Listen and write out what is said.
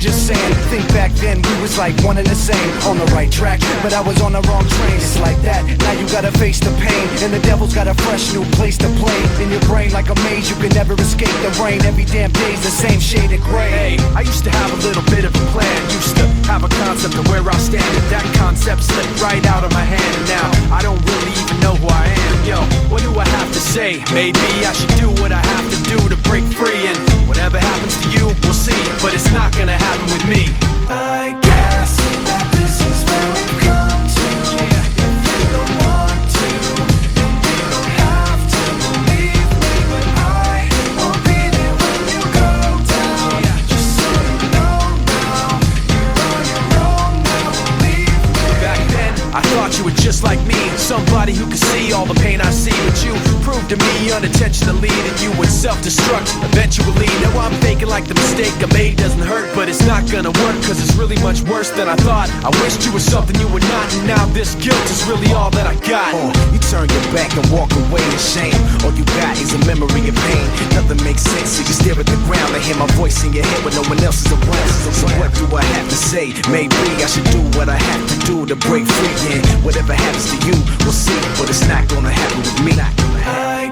just saying. Think back then, we was like one and the same. On the right track, but I was on the wrong train. It's like that, now you gotta face the pain. And the devil's got a fresh new place to play. In your brain like a maze, you can never escape the rain. Every damn day's the same shade of gray. Hey, I used to have a little bit of a plan. Used to have a concept of where I'll stand. And that concept slipped right out of my hand. And now, I don't really even know who I am. Yo, what do I have to say? Maybe I should do what I have to do to break free. And whatever happens to you, we'll see. But it's not gonna happen with me. I guess that this is where we've come to. If you don't want to, then you don't have to believe me. But I will be there when you go down. Just so you know now, you're on your own now, believe me. Back then, I thought you were just like me, somebody who could see all the pain I see. But you proved to me unintentionally that you would self-destruct eventually. Now I'm thinking like the mistake I made doesn't hurt, but it's not gonna work, cause it's really much worse than I thought. I wished you were something you were not, and now this guilt is really all that I got. You turn your back and walk away in shame. All you got is a memory of pain. Nothing makes sense, so you stare at the ground and hear my voice in your head when no one else is around. So what do I have to say? Maybe I should do what I have to do to break free. And whatever happens to you, we'll see. But it's not gonna happen with me. I